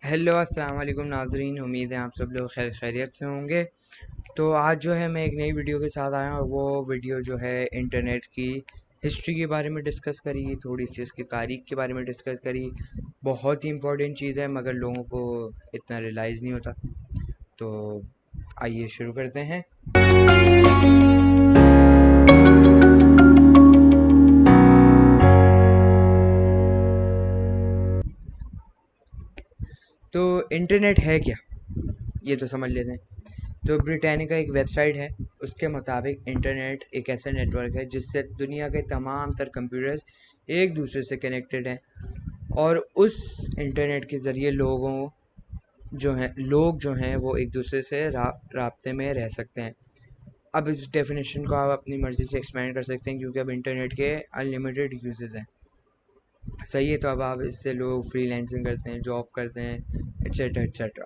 Hello अस्सलाम वालेकुम नाजरीन, उम्मीद है आप सब लोग खैरियत से होंगे। तो आज जो है मैं एक नई वीडियो के साथ आया हूँ और वो वीडियो जो है इंटरनेट की हिस्ट्री के बारे में डिस्कस करी, थोड़ी सी उसकी तारीख के बारे में डिस्कस करी। बहुत ही इंपॉर्टेंट चीज़ है मगर लोगों को इतना रियलाइज़ नहीं होता। तो आइए शुरू करते हैं। तो इंटरनेट है क्या, ये तो समझ लेते हैं। तो ब्रिटानिका एक वेबसाइट है, उसके मुताबिक इंटरनेट एक ऐसा नेटवर्क है जिससे दुनिया के तमाम तर कंप्यूटर्स एक दूसरे से कनेक्टेड हैं और उस इंटरनेट के ज़रिए लोग जो हैं वो एक दूसरे से राब्ते में रह सकते हैं। अब इस डेफिनेशन को आप अपनी मर्ज़ी से एक्सपेंड कर सकते हैं क्योंकि अब इंटरनेट के अनलिमिटेड यूजेस हैं। सही है, तो अब आप इससे लोग फ्रीलांसिंग करते हैं, जॉब करते हैं, एट्सेट्रा एट्सेट्रा।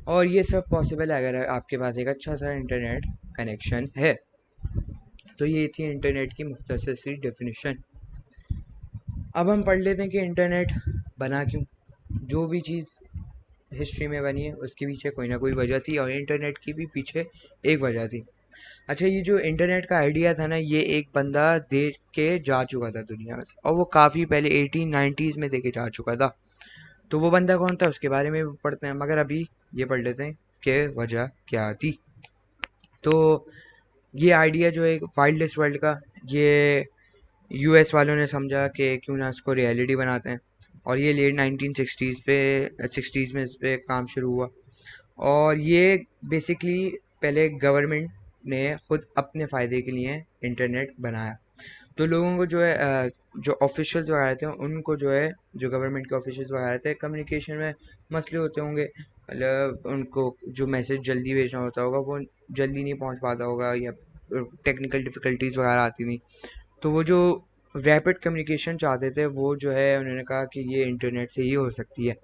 और ये सब पॉसिबल है अगर आपके पास एक अच्छा सा इंटरनेट कनेक्शन है। तो ये थी इंटरनेट की मुख्तसर सी डेफिनेशन। अब हम पढ़ लेते हैं कि इंटरनेट बना क्यों। जो भी चीज़ हिस्ट्री में बनी है उसके पीछे कोई ना कोई वजह थी और इंटरनेट की भी पीछे एक वजह थी। अच्छा, ये जो इंटरनेट का आइडिया था ना, ये एक बंदा दे के जा चुका था दुनिया में से, और वो काफ़ी पहले 1890s में दे के जा चुका था। तो वो बंदा कौन था उसके बारे में भी पढ़ते हैं, मगर अभी ये पढ़ लेते हैं कि वजह क्या थी। तो ये आइडिया जो है वाइल्डेस्ट वर्ल्ड का, ये यूएस वालों ने समझा कि क्यों ना इसको रियलिटी बनाते हैं, और ये लेट 1960s में इस पे काम शुरू हुआ। और ये बेसिकली पहले गवर्नमेंट ने खुद अपने फ़ायदे के लिए इंटरनेट बनाया। तो लोगों को जो है जो ऑफिशियल्स वगैरह थे उनको जो है, जो गवर्नमेंट के ऑफिशियल्स वगैरह थे, कम्युनिकेशन में मसले होते होंगे। मतलब उनको जो मैसेज जल्दी भेजना होता होगा वो जल्दी नहीं पहुंच पाता होगा, या टेक्निकल डिफ़िकल्टीज वगैरह आती थी। तो वो जो रैपिड कम्युनिकेशन चाहते थे वो जो है उन्होंने कहा कि ये इंटरनेट से ही हो सकती है।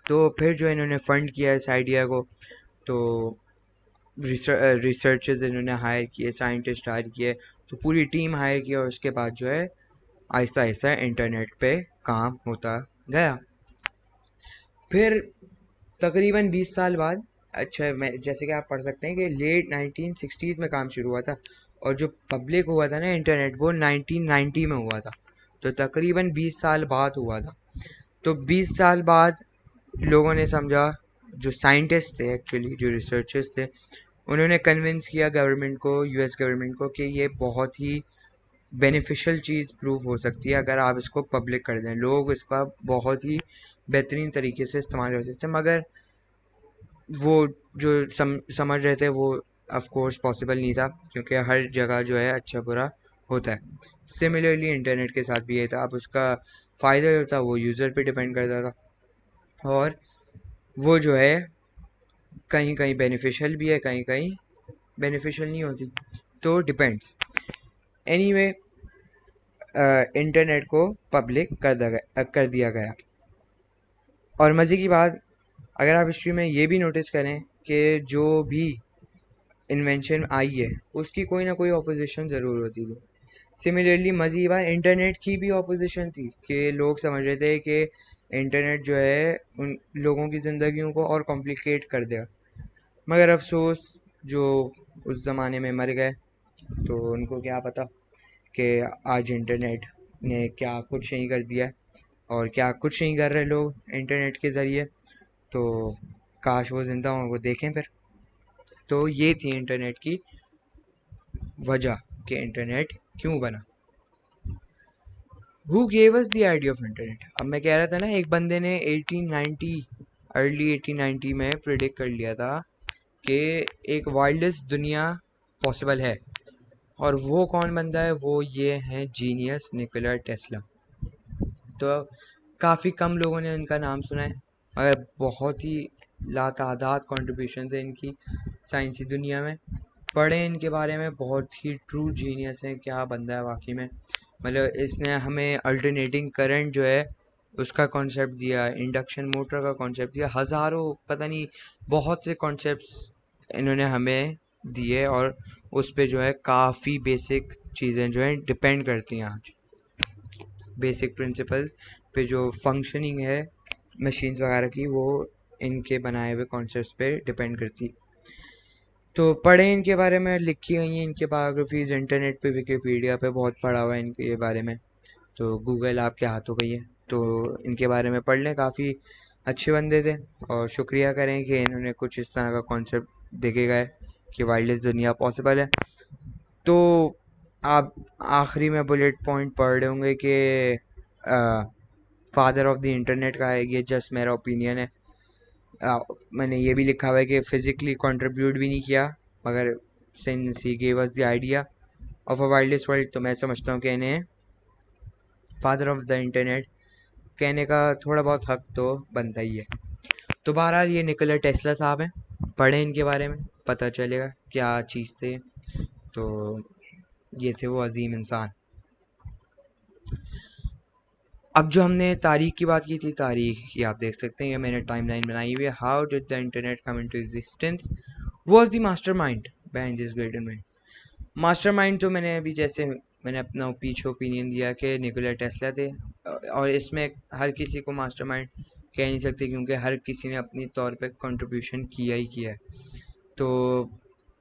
तो फिर जो इन्होंने फ़ंड किया इस आइडिया को। तो रिसर्चर्स इन्होंने हायर किए, साइंटिस्ट हायर किए, तो पूरी टीम हायर की और उसके बाद जो है आहिस्ता आहिस्ता इंटरनेट पे काम होता गया। फिर तकरीबन 20 साल बाद, अच्छा मैं जैसे कि आप पढ़ सकते हैं कि लेट 1960s में काम शुरू हुआ था और जो पब्लिक हुआ था ना इंटरनेट, वो 1990 में हुआ था। तो तकरीबन 20 साल बाद हुआ था। तो 20 साल बाद लोगों ने समझा, जो साइंटिस्ट थे एक्चुअली, जो रिसर्चर्स थे, उन्होंने कन्विंस किया गवर्नमेंट को, यूएस गवर्नमेंट को, कि ये बहुत ही बेनिफिशियल चीज़ प्रूव हो सकती है अगर आप इसको पब्लिक कर दें। लोग इसका बहुत ही बेहतरीन तरीके से इस्तेमाल कर सकते हैं, मगर वो जो समझ रहे थे वो ऑफ कोर्स पॉसिबल नहीं था क्योंकि हर जगह जो है अच्छा बुरा होता है। सिमिलरली इंटरनेट के साथ भी ये था। अब उसका फ़ायदा जो था वो यूज़र पे डिपेंड करता था, और वो जो है कहीं कहीं बेनिफिशियल भी है, कहीं कहीं बेनिफिशियल नहीं होती। तो डिपेंड्स। एनीवे, इंटरनेट को पब्लिक कर दिया गया। और मज़े की बात, अगर आप हिस्ट्री में ये भी नोटिस करें कि जो भी इन्वेंशन आई है उसकी कोई ना कोई ऑपोजिशन ज़रूर होती थी। सिमिलरली मज़े की बात, इंटरनेट की भी ऑपोजिशन थी कि लोग समझ रहे थे कि इंटरनेट जो है उन लोगों की ज़िंदगियों को और कॉम्प्लिकेट कर देगा, मगर अफसोस जो उस ज़माने में मर गए, तो उनको क्या पता कि आज इंटरनेट ने क्या कुछ नहीं कर दिया और क्या कुछ नहीं कर रहे लोग इंटरनेट के ज़रिए। तो काश वो ज़िंदा हों, वो देखें फिर। तो ये थी इंटरनेट की वजह कि इंटरनेट क्यों बना। Who gave us the idea of internet. अब मैं कह रहा था ना, एक बंदे ने 1890 अर्ली 1890 में प्रिडिक्ट कर लिया था कि एक वाइल्डेस्ट दुनिया पॉसिबल है। और वो कौन बंदा है? वो ये है जीनियस निकोला टेस्ला। तो काफ़ी कम लोगों ने इनका नाम सुना है, मगर बहुत ही लातादाद कॉन्ट्रीब्यूशन है इनकी साइंसी दुनिया में। पढ़ें इनके बारे में, बहुत ही ट्रू जीनियस है, क्या बंदा है वाकई में। मतलब इसने हमें अल्टरनेटिंग करंट जो है उसका कॉन्सेप्ट दिया, इंडक्शन मोटर का कॉन्सेप्ट दिया, हज़ारों पता नहीं बहुत से कॉन्सेप्ट्स इन्होंने हमें दिए, और उस पे जो है काफ़ी बेसिक चीज़ें जो हैं डिपेंड करती हैं आज। बेसिक प्रिंसिपल्स पे जो फंक्शनिंग है मशीन्स वगैरह की, वो इनके बनाए हुए कॉन्सेप्ट्स पे डिपेंड करती। तो पढ़ें इनके बारे में, लिखी गई हैं इनकी बायोग्राफीज इंटरनेट पे, विकिपीडिया पे बहुत पढ़ा हुआ है इनके बारे में। तो गूगल आपके हाथों पे ही है, तो इनके बारे में पढ़ लें, काफ़ी अच्छे बंदे थे। और शुक्रिया करें कि इन्होंने कुछ इस तरह का कॉन्सेप्ट देखे गए कि वायरलेस दुनिया पॉसिबल है। तो आप आखिरी में बुलेट पॉइंट पढ़ रहे होंगे कि फादर ऑफ द इंटरनेट का है, ये जस्ट मेरा ओपिनियन है। मैंने ये भी लिखा हुआ है कि फिजिकली कंट्रीब्यूट भी नहीं किया, मगर since he gave us the idea of a wireless world, तो मैं समझता हूँ कि इन्हें फादर ऑफ द इंटरनेट कहने का थोड़ा बहुत हक तो बनता ही है। तो बहरहाल ये निकोला टेस्ला साहब हैं, पढ़ें इनके बारे में, पता चलेगा क्या चीज़ थे। तो ये थे वो अजीम इंसान। अब जो हमने तारीख की बात की थी, तारीख ये आप देख सकते हैं, ये मैंने टाइमलाइन बनाई हुई है। How did the internet come into existence, was the mastermind behind this great invention. Mastermind तो मैंने अभी जैसे मैंने अपना पीछे ओपिनियन दिया कि निकोला टेस्ला थे, और इसमें हर किसी को मास्टरमाइंड कह नहीं सकते, क्योंकि हर किसी ने अपनी तौर पे कंट्रीब्यूशन किया ही किया है। तो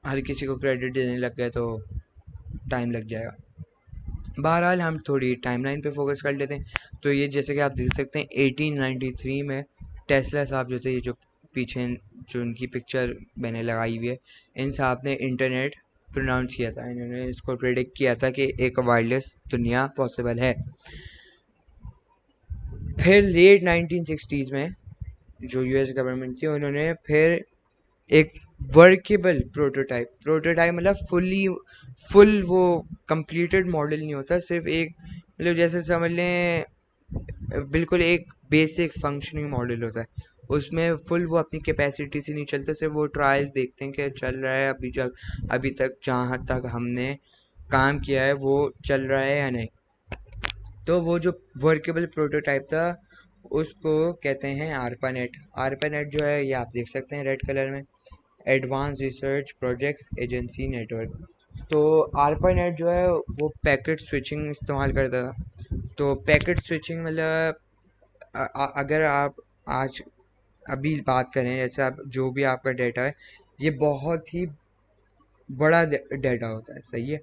हर किसी को क्रेडिट देने लग गए तो टाइम लग जाएगा। बहरहाल हम थोड़ी टाइमलाइन पे फोकस कर लेते हैं। तो ये जैसे कि आप देख सकते हैं 1893 में टेस्ला साहब जो थे, ये जो पीछे जो उनकी पिक्चर मैंने लगाई हुई है, इन साहब ने इंटरनेट प्रोनाउंस किया था। इन्होंने इसको प्रेडिक्ट किया था कि एक वायरलेस दुनिया पॉसिबल है। फिर लेट 1960s में जो यूएस गवर्नमेंट थी, उन्होंने फिर एक वर्केबल प्रोटोटाइप मतलब फुल वो कंप्लीटेड मॉडल नहीं होता, सिर्फ एक मतलब जैसे समझ लें बिल्कुल एक बेसिक फंक्शनिंग मॉडल होता है, उसमें फुल वो अपनी कैपेसिटी से नहीं चलता, सिर्फ वो ट्रायल्स देखते हैं कि चल रहा है अभी तक जहाँ तक हमने काम किया है वो चल रहा है या नहीं। तो वो जो वर्केबल प्रोटोटाइप था उसको कहते हैं आरपानेट। आरपानेट जो है ये आप देख सकते हैं रेड कलर में, advance research projects agency network. तो आरपानेट जो है वो पैकेट स्विचिंग इस्तेमाल करता था। तो पैकेट स्विचिंग मतलब अगर आप आज अभी बात करें, जैसे आप जो भी आपका डेटा है, ये बहुत ही बड़ा डेटा होता है, सही है।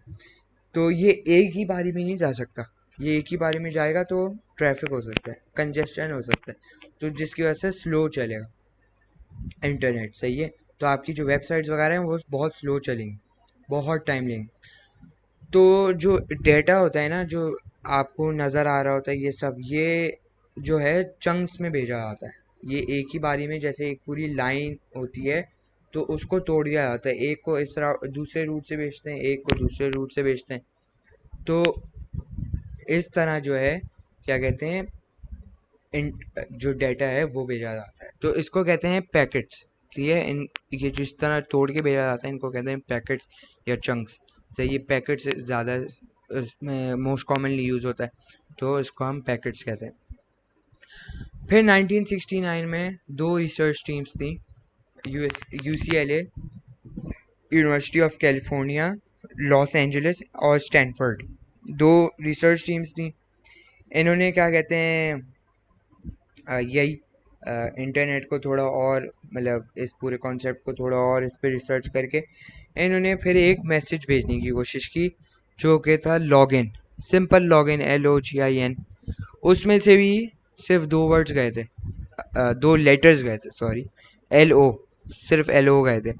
तो ये एक ही बारी में नहीं जा सकता, ये एक ही बारी में जाएगा तो ट्रैफिक हो सकता है, कंजेस्शन हो सकता है, तो जिसकी वजह से स्लो चलेगा इंटरनेट, सही है। तो आपकी जो वेबसाइट्स वगैरह हैं वो बहुत स्लो चलेंगी, बहुत टाइम लेंगी। तो जो डेटा होता है ना, जो आपको नज़र आ रहा होता है, ये सब ये जो है चंक्स में भेजा जाता है। ये एक ही बारी में जैसे एक पूरी लाइन होती है तो उसको तोड़ दिया जाता है, एक को इस तरह दूसरे रूट से भेजते हैं, एक को दूसरे रूट से भेजते हैं। तो इस तरह जो है क्या कहते हैं जो डेटा है वो भेजा जाता है, तो इसको कहते हैं पैकेट्स। ठीक है, इन ये जिस तरह तोड़ के भेजा जाता है इनको कहते हैं पैकेट्स या चंक्स। सही, ये पैकेट्स ज़्यादा इसमें मोस्ट कॉमनली यूज़ होता है, तो इसको हम पैकेट्स कहते हैं। फिर 1969 में दो रिसर्च टीम्स थी, UCLA university of California Los Angeles और स्टैनफोर्ड, दो रिसर्च टीम्स थी। इन्होंने क्या कहते हैं यही इंटरनेट को थोड़ा और मतलब इस पूरे कॉन्सेप्ट को थोड़ा और इस पर रिसर्च करके इन्होंने फिर एक मैसेज भेजने की कोशिश की, जो कि था लॉगिन, सिंपल लॉगिन, LOGIN। उसमें से भी सिर्फ दो वर्ड्स गए थे, दो लेटर्स गए थे, सॉरी, LO, सिर्फ LO गए थे।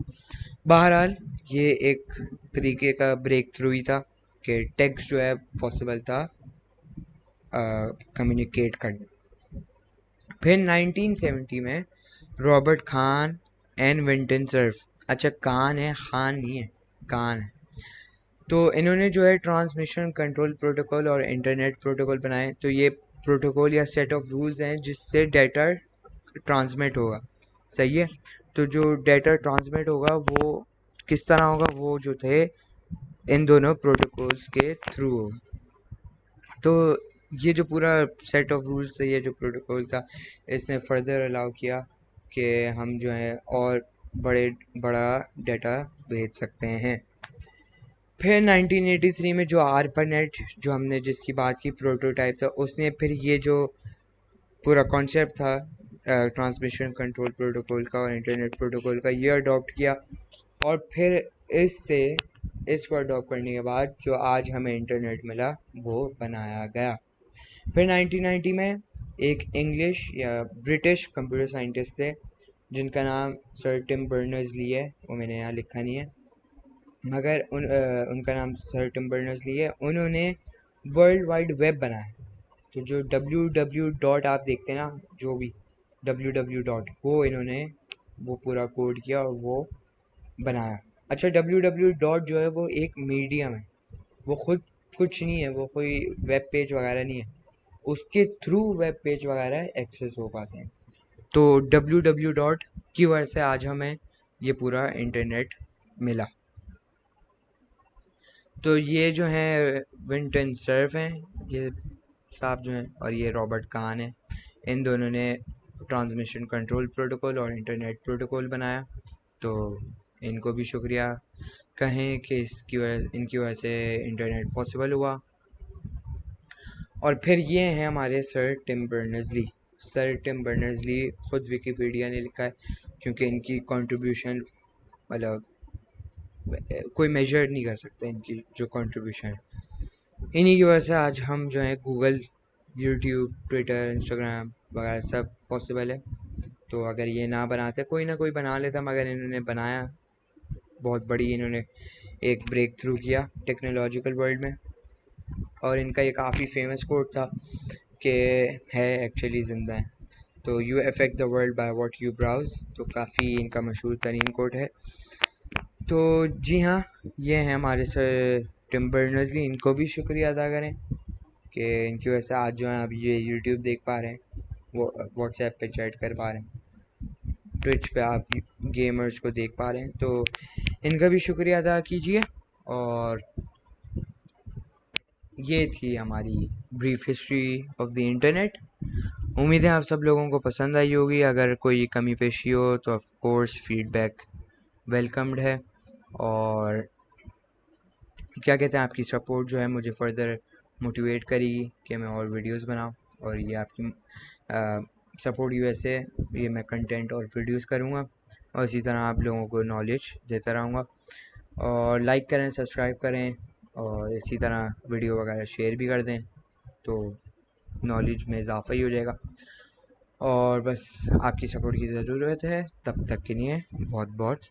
बहरहाल ये एक तरीके का ब्रेक थ्रू ही था कि टेक्स्ट जो है पॉसिबल था कम्युनिकेट करना। फिर 1970 में Robert Khan and Vinton Cerf, अच्छा कान है, खान नहीं है, कान है। तो इन्होंने जो है ट्रांसमिशन कंट्रोल प्रोटोकॉल और इंटरनेट प्रोटोकॉल बनाए। तो ये प्रोटोकॉल या सेट ऑफ रूल्स हैं जिससे डाटा ट्रांसमिट होगा, सही है। तो जो डाटा ट्रांसमिट होगा वो किस तरह होगा, वो जो थे इन दोनों प्रोटोकॉल्स के थ्रू होगा। तो ये जो पूरा सेट ऑफ रूल्स था, ये जो प्रोटोकॉल था, इसने फर्दर अलाउ किया कि हम जो है और बड़ा डाटा भेज सकते हैं। फिर 1983 में जो आरपानेट जो हमने जिसकी बात की प्रोटोटाइप था, उसने फिर ये जो पूरा कॉन्सेप्ट था ट्रांसमिशन कंट्रोल प्रोटोकॉल का और इंटरनेट प्रोटोकॉल का, ये अडॉप्ट किया। और फिर इसको अडॉप्ट करने के बाद जो आज हमें इंटरनेट मिला वो बनाया गया। फिर 1990 में एक इंग्लिश या ब्रिटिश कंप्यूटर साइंटिस्ट थे जिनका नाम सर टिम बर्नर्स-ली है, वो मैंने यहाँ लिखा नहीं है, मगर उनका नाम सर टिम बर्नर्स-ली है। उन्होंने वर्ल्ड वाइड वेब बनाया। तो जो www. आप देखते हैं ना, जो भी www. वो इन्होंने वो पूरा कोड किया और वो बनाया। अच्छा, www. जो है वो एक मीडियम है, वो खुद कुछ नहीं है, वो कोई वेब पेज वगैरह नहीं है, उसके थ्रू वेब पेज वगैरह एक्सेस हो पाते हैं। तो www. की वजह से आज हमें ये पूरा इंटरनेट मिला। तो ये जो है विंटन सर्फ हैं, ये साहब जो हैं, और ये रॉबर्ट कान है। इन दोनों ने ट्रांसमिशन कंट्रोल प्रोटोकॉल और इंटरनेट प्रोटोकॉल बनाया। तो इनको भी शुक्रिया कहें कि इनकी वजह से इंटरनेट पॉसिबल हुआ। और फिर ये हैं हमारे sir Tim Berners Lee. Sir Tim Berners Lee खुद विकिपीडिया ने लिखा है, क्योंकि इनकी कंट्रीब्यूशन मतलब कोई मेजर नहीं कर सकता इनकी जो कंट्रीब्यूशन है। इन्हीं की वजह से आज हम जो है गूगल, यूट्यूब, ट्विटर, इंस्टाग्राम वगैरह सब पॉसिबल है। तो अगर ये ना बनाते, कोई ना कोई बना लेता, मगर इन्होंने बनाया, बहुत बड़ी इन्होंने एक ब्रेक थ्रू किया टेक्नोलॉजिकल वर्ल्ड में। और इनका ये काफ़ी फेमस कोट था कि है एक्चुअली ज़िंदा है, तो you affect the world by what you browse. तो काफ़ी इनका मशहूर तरीन कोट है। तो जी हाँ, ये हैं हमारे सर टिम बर्नर्स-ली। इनको भी शुक्रिया अदा करें कि इनकी वजह से आज जो है अब ये यूट्यूब देख पा रहे हैं, वो व्हाट्सएप पे चैट कर पा रहे हैं, ट्विच पे आप गेमर्स को देख पा रहे हैं। तो इनका भी शुक्रिया अदा कीजिए। और ये थी हमारी brief history of the internet. उम्मीद है आप सब लोगों को पसंद आई होगी। अगर कोई कमी पेशी हो तो ऑफ कोर्स फीडबैक वेलकम्ड है। और क्या कहते हैं, आपकी सपोर्ट जो है मुझे फर्दर मोटिवेट करेगी कि मैं और वीडियोस बनाऊं। और ये आपकी सपोर्ट की वजह से ये मैं कंटेंट और प्रोड्यूस करूँगा, और इसी तरह आप लोगों को नॉलेज देता रहूँगा। और लाइक करें, सब्सक्राइब करें, और इसी तरह वीडियो वगैरह शेयर भी कर दें, तो नॉलेज में इजाफ़ा ही हो जाएगा। और बस आपकी सपोर्ट की ज़रूरत है। तब तक के लिए बहुत बहुत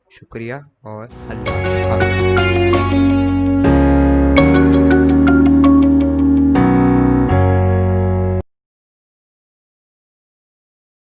शुक्रिया और अल्लाह हाफ़िज़।